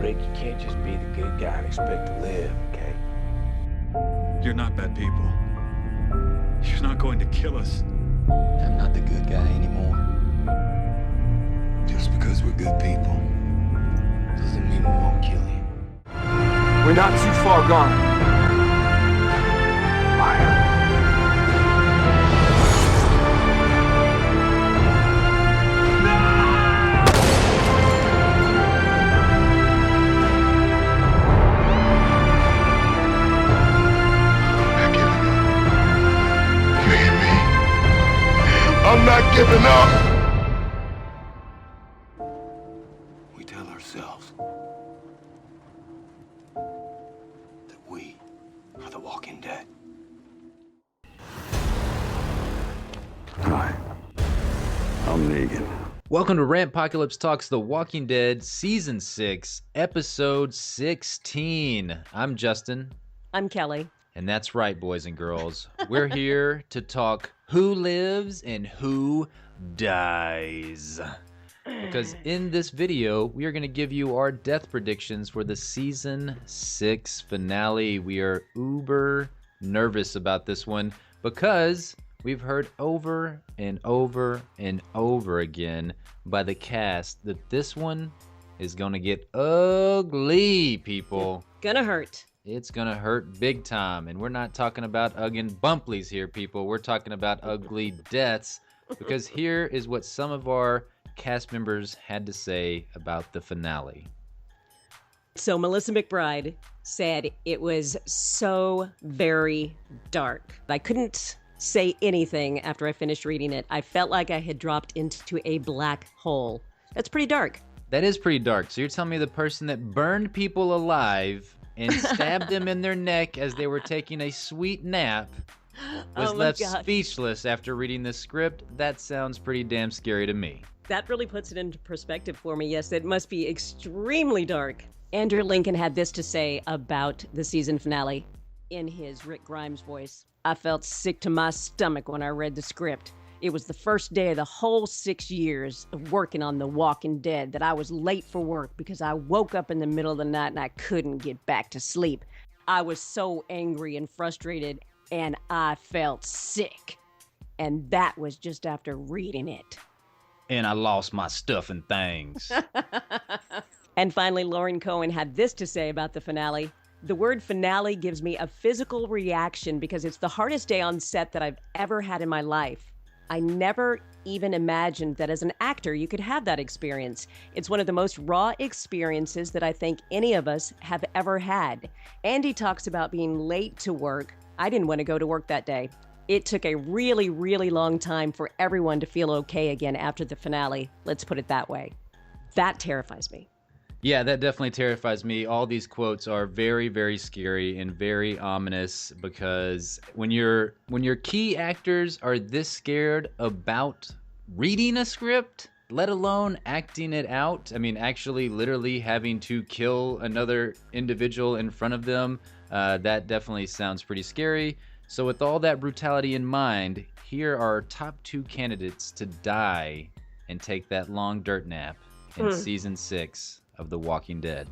Rick, you can't just be the good guy and expect to live, okay? You're not bad people. You're not going to kill us. I'm not the good guy anymore. Just because we're good people doesn't mean we won't kill you. We're not too far gone. Liar. I'm not giving up. We tell ourselves that we are the Walking Dead. Hi, I'm Negan. Welcome to Rant Apocalypse Talks The Walking Dead, Season 6, Episode 16. I'm Justin. I'm Kelly. And that's right, boys and girls. We're here to talk who lives and who dies. Because in this video, we are going to give you our death predictions for the Season 6 finale. We are uber nervous about this one because we've heard over and over and over again by the cast that this one is going to get ugly, people. Gonna hurt. It's gonna hurt big time, and we're not talking about Uggan Bumplies here, people. We're talking about ugly deaths, because here is what some of our cast members had to say about the finale. So Melissa McBride said it was so very dark. I couldn't say anything after I finished reading it. I felt like I had dropped into a black hole. That's pretty dark. That is pretty dark. So you're telling me the person that burned people alive and stabbed them in their neck as they were taking a sweet nap was left speechless after reading this script? That sounds pretty damn scary to me. That really puts it into perspective for me. Yes, it must be extremely dark. Andrew Lincoln had this to say about the season finale in his Rick Grimes voice. I felt sick to my stomach when I read the script. It was the first day of the whole 6 years of working on The Walking Dead that I was late for work because I woke up in the middle of the night and I couldn't get back to sleep. I was so angry and frustrated, and I felt sick. And that was just after reading it. And I lost my stuff and things. And finally, Lauren Cohen had this to say about the finale. The word finale gives me a physical reaction because it's the hardest day on set that I've ever had in my life. I never even imagined that as an actor you could have that experience. It's one of the most raw experiences that I think any of us have ever had. Andy talks about being late to work. I didn't want to go to work that day. It took a really, really long time for everyone to feel okay again after the finale. Let's put it that way. That terrifies me. Yeah, that definitely terrifies me. All these quotes are very, very scary and very ominous because when your key actors are this scared about reading a script, let alone acting it out, I mean, actually literally having to kill another individual in front of them, that definitely sounds pretty scary. So with all that brutality in mind, here are our top 2 candidates to die and take that long dirt nap in Season 6 of The Walking Dead.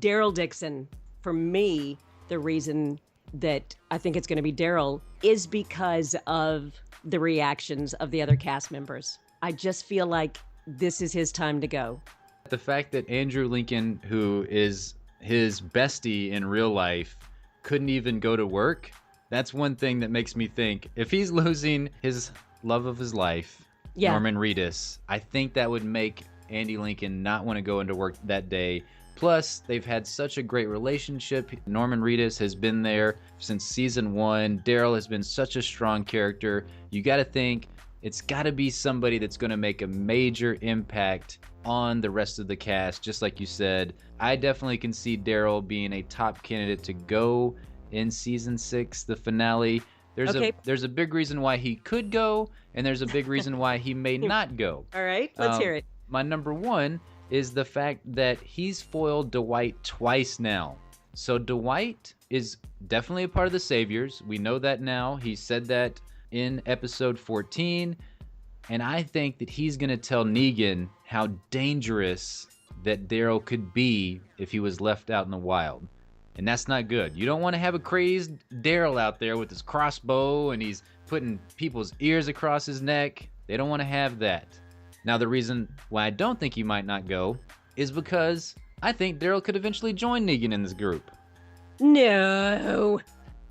Daryl Dixon. For me, the reason that I think it's going to be Daryl is because of the reactions of the other cast members. I just feel like this is his time to go. The fact that Andrew Lincoln, who is his bestie in real life, couldn't even go to work, that's one thing that makes me think if he's losing his love of his life, Norman Reedus, I think that would make Andy Lincoln not want to go into work that day. Plus, they've had such a great relationship. Norman Reedus has been there since season 1. Daryl has been such a strong character. You got to think it's got to be somebody that's going to make a major impact on the rest of the cast, just like you said. I definitely can see Daryl being a top candidate to go in season 6, the finale. There's a big reason why he could go, and there's a big reason why he may not go. All right, let's hear it. My number 1 is the fact that he's foiled Dwight twice now. So Dwight is definitely a part of the Saviors. We know that now. He said that in episode 14. And I think that he's going to tell Negan how dangerous that Daryl could be if he was left out in the wild. And that's not good. You don't want to have a crazed Daryl out there with his crossbow and he's putting people's ears across his neck. They don't want to have that. Now, the reason why I don't think he might not go is because I think Daryl could eventually join Negan in this group. No.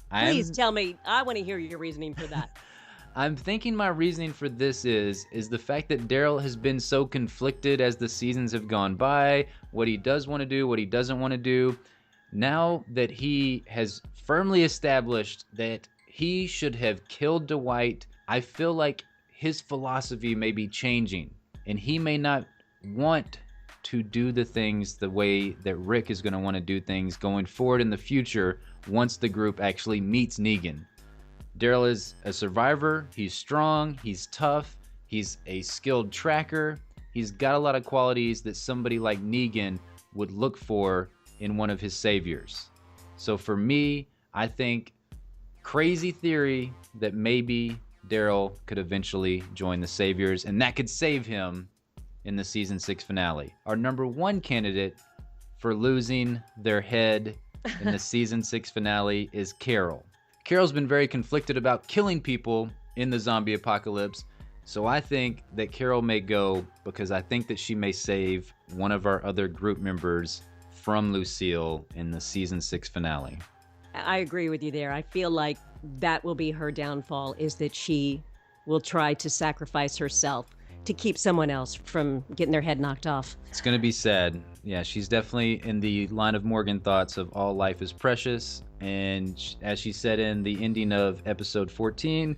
Please tell me. I want to hear your reasoning for that. I'm thinking my reasoning for this is the fact that Daryl has been so conflicted as the seasons have gone by, what he does want to do, what he doesn't want to do. Now that he has firmly established that he should have killed Dwight, I feel like his philosophy may be changing, and he may not want to do the things the way that Rick is going to want to do things going forward in the future once the group actually meets Negan. Daryl is a survivor, he's strong, he's tough, he's a skilled tracker, he's got a lot of qualities that somebody like Negan would look for in one of his saviors. So for me, I think crazy theory that maybe Daryl could eventually join the saviors, and that could save him in the season 6 finale. Our number 1 candidate for losing their head in the season 6 finale is Carol. Carol's been very conflicted about killing people in the zombie apocalypse, so I think that Carol may go because I think that she may save one of our other group members from Lucille in the season 6 finale. I agree with you there. I feel like that will be her downfall, is that she will try to sacrifice herself to keep someone else from getting their head knocked off. It's going to be sad. Yeah, she's definitely in the line of Morgan thoughts of all life is precious. And as she said in the ending of episode 14,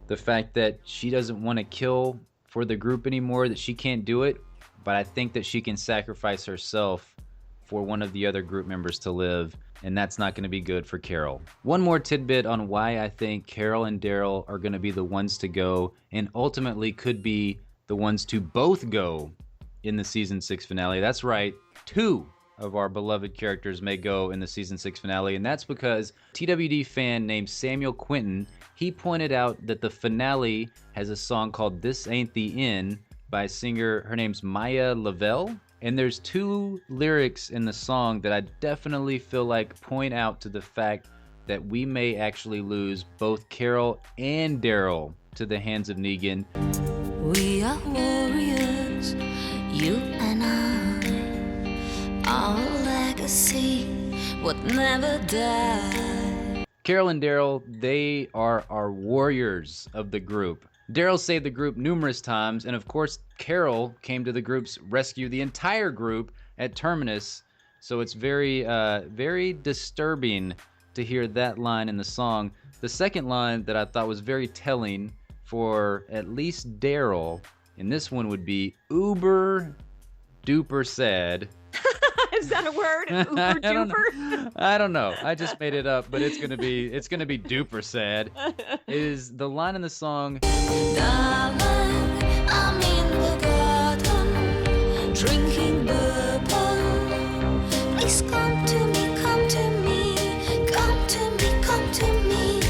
the fact that she doesn't want to kill for the group anymore, that she can't do it, but I think that she can sacrifice herself for one of the other group members to live, and that's not going to be good for Carol. One more tidbit on why I think Carol and Daryl are going to be the ones to go, and ultimately could be the ones to both go in the season 6 finale. That's right, 2 of our beloved characters may go in the season 6 finale, and that's because TWD fan named Samuel Quinton, he pointed out that the finale has a song called This Ain't the End by a singer, her name's Maya Lavelle, and there's 2 lyrics in the song that I definitely feel like point out to the fact that we may actually lose both Carol and Daryl to the hands of Negan. We are warriors, you and I. Our legacy would never die. Carol and Daryl, they are our warriors of the group. Daryl saved the group numerous times, and of course, Carol came to the group's rescue, the entire group at Terminus. So it's very, very disturbing to hear that line in the song. The second line that I thought was very telling for at least Daryl, and this one would be uber duper sad. Is that a word? Uber duper? I don't know. I just made it up, but it's gonna be duper sad. Is the line in the song? Darling, I'm in the garden, drinking bourbon. Please come to me, come to me, come to me, come to me.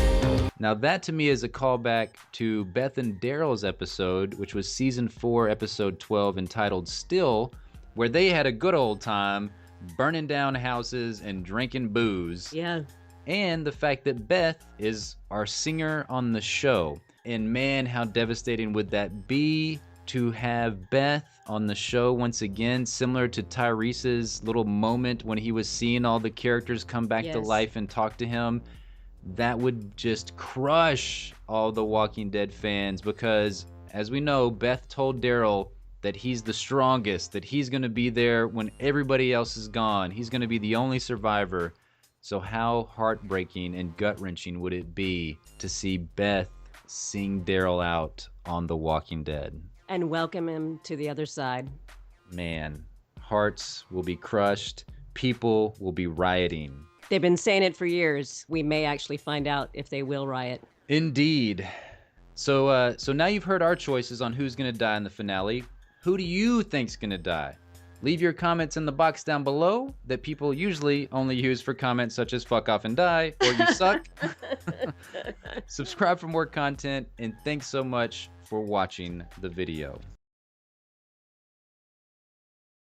Now that to me is a callback to Beth and Daryl's episode, which was season 4, episode 12, entitled Still, where they had a good old time burning down houses and drinking booze. Yeah. And the fact that Beth is our singer on the show. And man, how devastating would that be to have Beth on the show once again, similar to Tyrese's little moment when he was seeing all the characters come back to life and talk to him. That would just crush all the Walking Dead fans because, as we know, Beth told Daryl that he's the strongest, that he's going to be there when everybody else is gone. He's going to be the only survivor. So how heartbreaking and gut-wrenching would it be to see Beth sing Daryl out on The Walking Dead? And welcome him to the other side. Man, hearts will be crushed. People will be rioting. They've been saying it for years. We may actually find out if they will riot. Indeed. So now you've heard our choices on who's going to die in the finale. Who do you think's going to die? Leave your comments in the box down below that people usually only use for comments such as fuck off and die or you suck. Subscribe for more content, and thanks so much for watching the video.